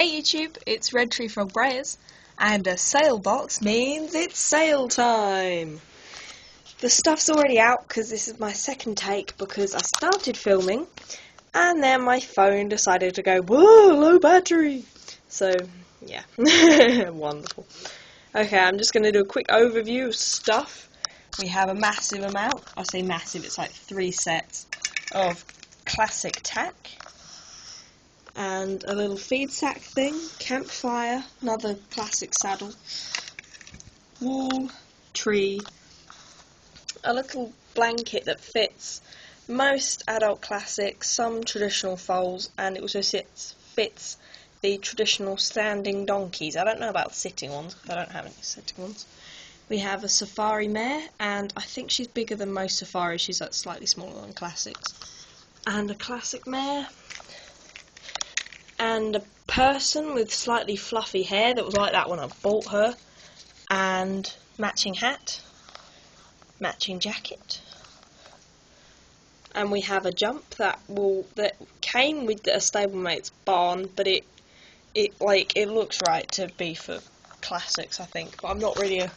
Hey YouTube, it's Red Tree Frog Breyers, and a sale box means it's sale time! The stuff's already out because this is my second take because I started filming and then my phone decided to go, whoa, low battery! So, yeah, wonderful. Okay, I'm just going to do a quick overview of stuff. We have a massive amount, I say massive, it's like 3 sets of classic tack. And a little feed sack thing, campfire, another classic saddle, wall, tree, a little blanket that fits most adult classics, some traditional foals, and it also fits the traditional standing donkeys. I don't know about sitting ones, because I don't have any sitting ones. We have a safari mare, and I think she's bigger than most safaris, she's like slightly smaller than classics. And a classic mare. And a person with slightly fluffy hair that was like that when I bought her, and matching hat, matching jacket, and we have a jump that came with a stablemate's barn, but it looks right to be for classics, I think, but I'm not really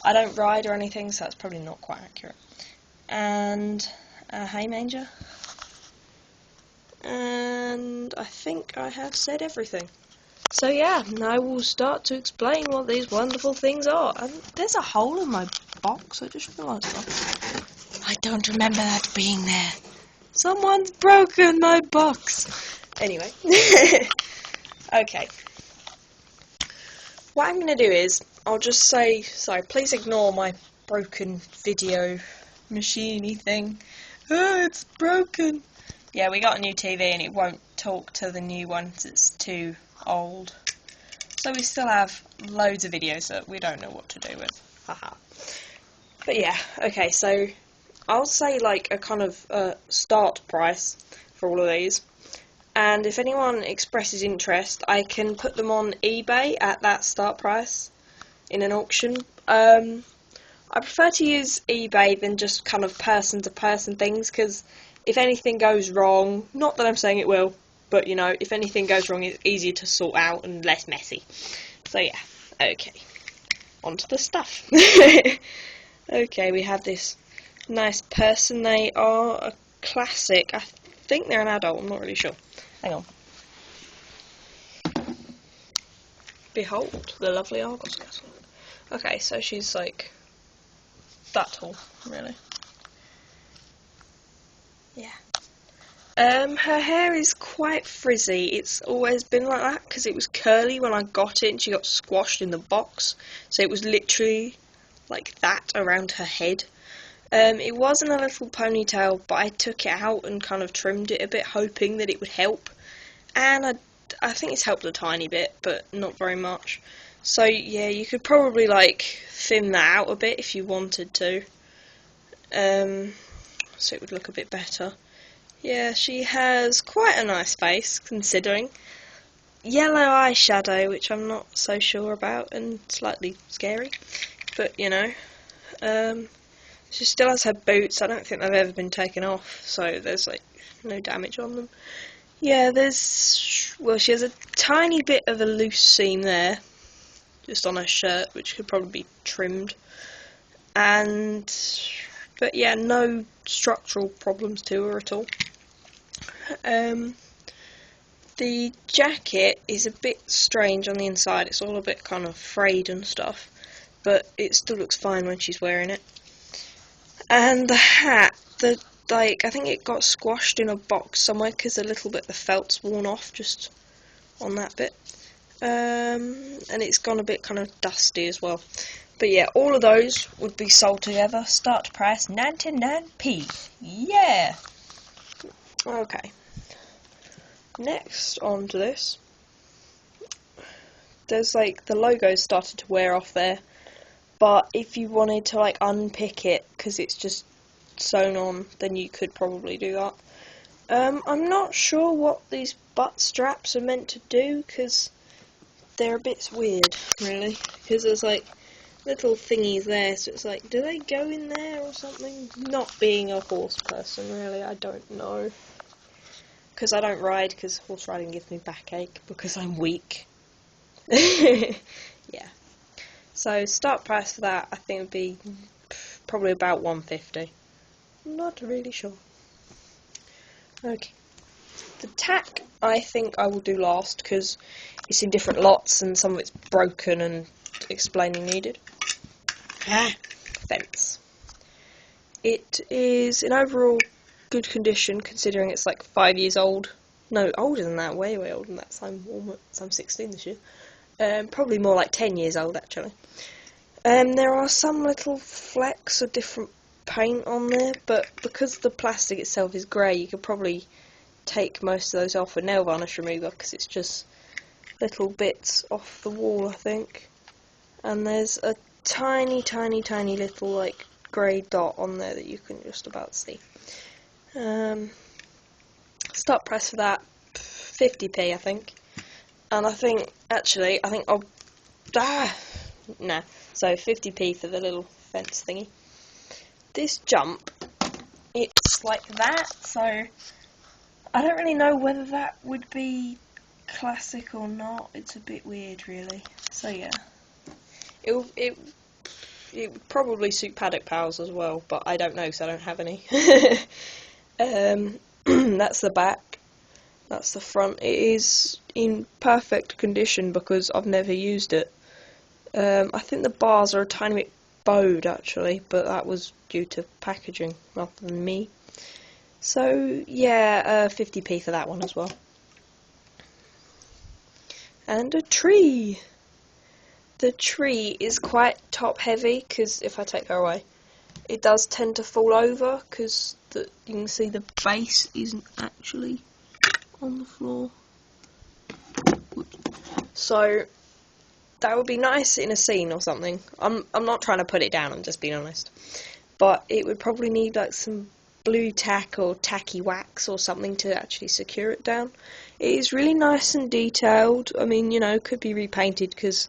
I don't ride or anything, so that's probably not quite accurate. And a hay manger. And I think I have said everything. So yeah, now we'll start to explain what these wonderful things are. And there's a hole in my box, I just realised that. I don't remember that being there. Someone's broken my box. Anyway. Okay. What I'm going to do is, I'll just say, sorry, please ignore my broken video machine-y thing. Oh, it's broken. Yeah, we got a new TV and it won't talk to the new one because it's too old. So we still have loads of videos that we don't know what to do with. Haha. But yeah, okay, so I'll say like a kind of start price for all of these. And if anyone expresses interest, I can put them on eBay at that start price in an auction. I prefer to use eBay than just kind of person-to-person things, because if anything goes wrong, not that I'm saying it will, but you know, if anything goes wrong, it's easier to sort out and less messy. So yeah, okay. On to the stuff. Okay, we have this nice person. They are a classic. I think they're an adult, I'm not really sure. Hang on. Behold, the lovely Argos castle. Okay, so she's like that tall, really. Yeah. Her hair is quite frizzy. It's always been like that because it was curly when I got it and she got squashed in the box. So it was literally like that around her head. It wasn't a little ponytail, but I took it out and kind of trimmed it a bit, hoping that it would help. And I think it's helped a tiny bit, but not very much. So yeah, you could probably like thin that out a bit if you wanted to. So it would look a bit better. Yeah, she has quite a nice face, considering. Yellow eyeshadow, which I'm not so sure about, and slightly scary. But, you know. She still has her boots. I don't think they've ever been taken off, so there's, like, no damage on them. Yeah, well, she has a tiny bit of a loose seam there, just on her shirt, which could probably be trimmed. But yeah, no structural problems to her at all. The jacket is a bit strange on the inside. It's all a bit kind of frayed and stuff, but it still looks fine when she's wearing it. And the hat, I think it got squashed in a box somewhere because a little bit of the felt's worn off just on that bit. And it's gone a bit kind of dusty as well. But yeah, all of those would be sold together. Start price 99p. Yeah! Okay. Next on to this. There's like the logo's started to wear off there. But if you wanted to like unpick it because it's just sewn on, then you could probably do that. I'm not sure what these butt straps are meant to do because they're a bit weird, really. Because there's like little thingies there, so it's like, do they go in there or something? Not being a horse person, really, I don't know. because I don't ride, because horse riding gives me backache, because I'm weak. Yeah. So start price for that, I think, would be probably about 150. Not really sure. Okay. The tack, I think I will do last, because it's in different lots and some of it's broken and explaining needed. Fence. It is in overall good condition, considering it's like 5 years old. No, older than that, way older than that. So I'm 16 this year. Probably more like 10 years old, actually. There are some little flecks of different paint on there, but because the plastic itself is grey, you could probably take most of those off with nail varnish remover, because it's just little bits off the wall, I think. And there's a tiny little like grey dot on there that you can just about see. Start price for that, 50p, I think. And I think I'll nah. So 50p for the little fence thingy. This jump, it's like that, so I don't really know whether that would be classic or not. It's a bit weird, really. So yeah, it would probably suit paddock pals as well, but I don't know because I don't have any. That's the back. That's the front. It is in perfect condition because I've never used it. I think the bars are a tiny bit bowed actually, but that was due to packaging rather than me. So yeah, 50p for that one as well. And a tree. The tree is quite top heavy because if I take her away, it does tend to fall over because you can see the base isn't actually on the floor. So that would be nice in a scene or something. I'm not trying to put it down, I'm just being honest. But it would probably need like some blue tack or tacky wax or something to actually secure it down. It is really nice and detailed. I mean, you know, could be repainted because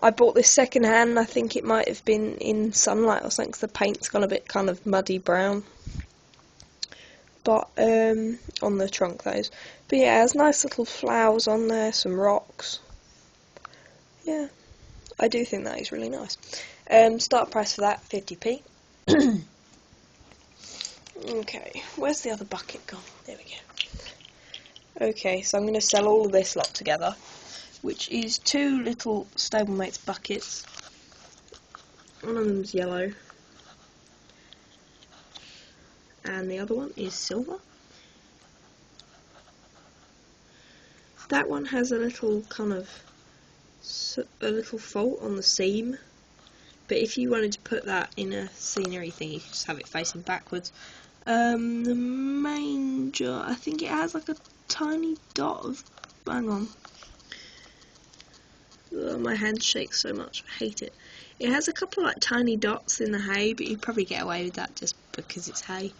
I bought this second hand. I think it might have been in sunlight or something because the paint's gone a bit kind of muddy brown. But on the trunk, that is. But yeah, there's nice little flowers on there, some rocks. Yeah, I do think that is really nice. Start price for that, 50p. Okay, where's the other bucket gone? There we go. Okay, so I'm going to sell all of this lot together, which is 2 little Stablemates buckets. One of them's yellow, and the other one is silver. That one has a little kind of a little fault on the seam, but if you wanted to put that in a scenery thing, you could just have it facing backwards. The manger, I think it has like a tiny dot of, hang on, ugh, my hand shakes so much, I hate it. It has a couple of like tiny dots in the hay, but you'd probably get away with that just because it's hay.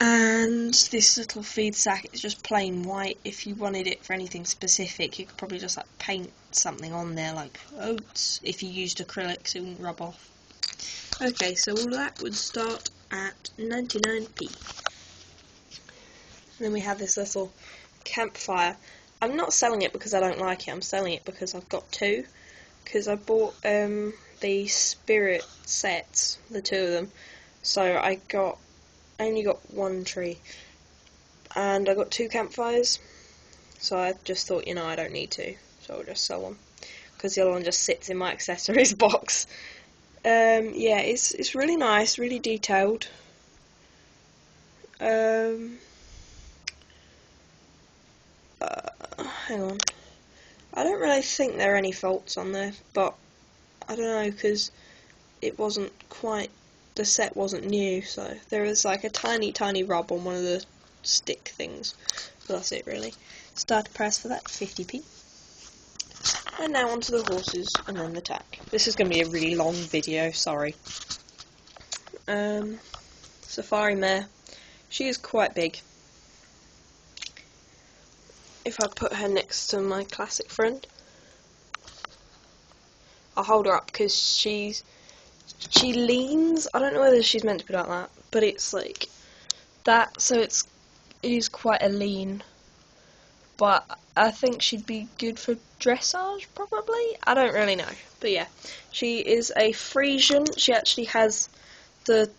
And this little feed sack is just plain white. If you wanted it for anything specific, you could probably just like paint something on there like oats. If you used acrylics, it wouldn't rub off. Okay, so all of that would start at 99p. And then we have this little campfire. I'm not selling it because I don't like it, I'm selling it because I've got 2. Because I bought the spirit sets, the 2 of them. So I only got 1 tree. And I got 2 campfires. So I just thought, you know, I don't need to. So I'll just sell them. Because the other one just sits in my accessories box. Yeah, it's really nice, really detailed. Hang on. I don't really think there are any faults on there, but I don't know, because it wasn't quite, the set wasn't new, so there was like a tiny rub on one of the stick things. But that's it really. Starter price for that, 50p. And now onto the horses and then the tack. This is going to be a really long video, sorry. Safari mare. She is quite big. If I put her next to my classic friend, I'll hold her up because she leans. I don't know whether she's meant to be like that, but it's like that. So it's is quite a lean, but I think she'd be good for dressage, probably? I don't really know. But yeah, she is a Frisian. She actually has the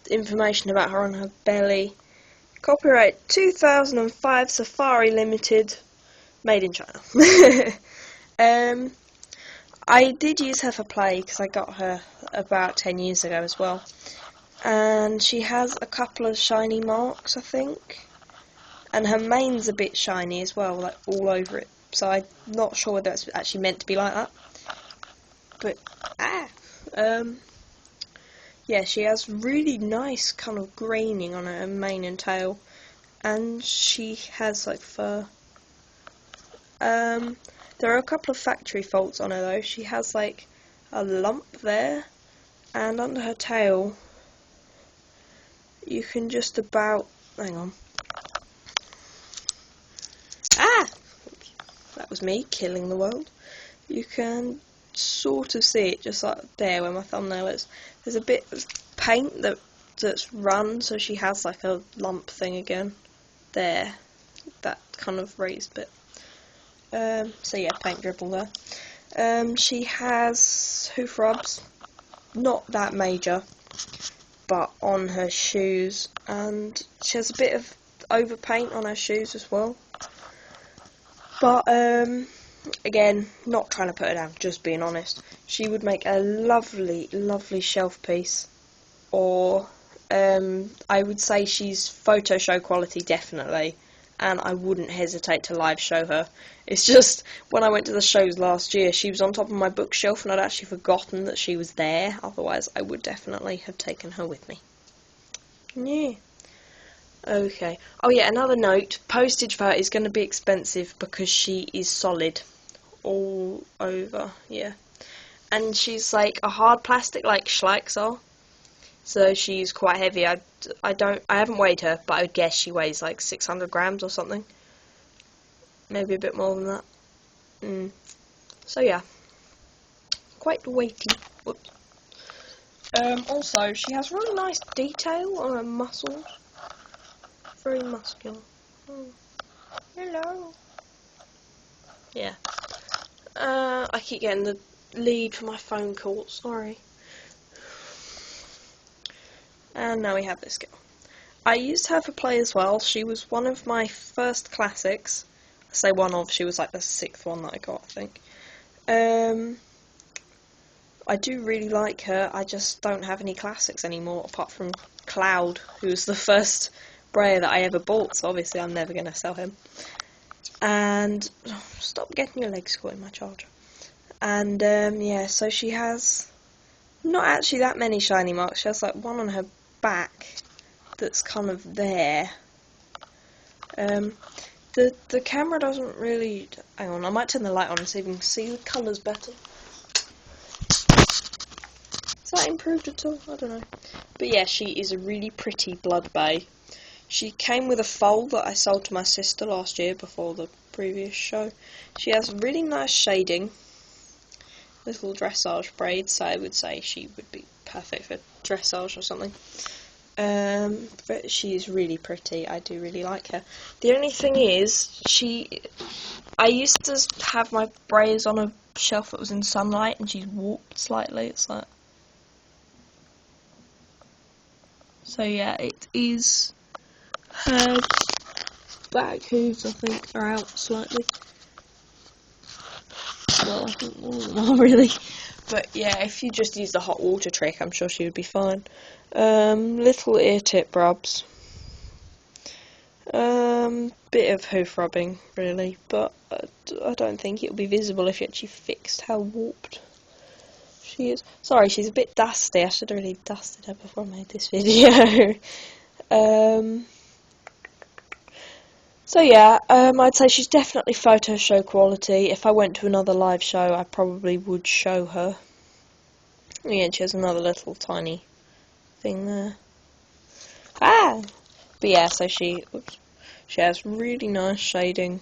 information about her on her belly. Copyright 2005, Safari Limited, made in China. I did use her for play because I got her about 10 years ago as well. And she has a couple of shiny marks, I think. And her mane's a bit shiny as well, like all over it. So I'm not sure whether that's actually meant to be like that. But, yeah, she has really nice kind of graining on her mane and tail. And she has, like, fur. There are a couple of factory faults on her, though. She has, like, a lump there. And under her tail, you can just about... hang on. That was me killing the world. You can sort of see it just like there where my thumbnail is. There's a bit of paint that's run, so she has like a lump thing again. There. That kind of raised bit. So yeah, paint dribble there. She has hoof rubs. Not that major, but on her shoes. And she has a bit of overpaint on her shoes as well. But, again, not trying to put her down, just being honest. She would make a lovely, lovely shelf piece. Or, I would say she's photo show quality, definitely. And I wouldn't hesitate to live show her. It's just, when I went to the shows last year, she was on top of my bookshelf and I'd actually forgotten that she was there. Otherwise, I would definitely have taken her with me. Yeah. Okay. Oh yeah, another note, postage for her is going to be expensive because she is solid all over, yeah. And she's like a hard plastic like Schleichs are, so she's quite heavy. I haven't weighed her, but I would guess she weighs like 600 grams or something. Maybe a bit more than that. So yeah, quite weighty. Whoops. Also, she has really nice detail on her muscles. Very muscular. Hello. Yeah. I keep getting the lead for my phone call, sorry. And now we have this girl. I used her for play as well. She was one of my first classics. I say one of, she was like the 6th one that I got, I think. I do really like her. I just don't have any classics anymore, apart from Cloud, who was the first Brayer that I ever bought, so obviously I'm never going to sell him. And stop getting your legs caught in my charger. And yeah, so she has not actually that many shiny marks. She has like one on her back that's kind of there. The camera doesn't really... hang on, I might turn the light on and see if you can see the colours better. Is that improved at all? I don't know. But yeah, she is a really pretty blood bay. She came with a foal that I sold to my sister last year before the previous show. She has really nice shading, little dressage braids, so I would say she would be perfect for dressage or something. But she is really pretty. I do really like her. The only thing is, I used to have my braids on a shelf that was in sunlight, and she's warped slightly. It's like... so yeah, it is... her back hooves, I think, are out slightly. Well, I think all of them are, really. But yeah, if you just use the hot water trick, I'm sure she would be fine. Little ear tip rubs. Bit of hoof rubbing, really, but I don't think it'll be visible if you actually fixed how warped she is. Sorry, she's a bit dusty. I should have really dusted her before I made this video. So yeah, I'd say she's definitely photo show quality. If I went to another live show, I probably would show her. Yeah, she has another little tiny thing there. But yeah, so she has really nice shading.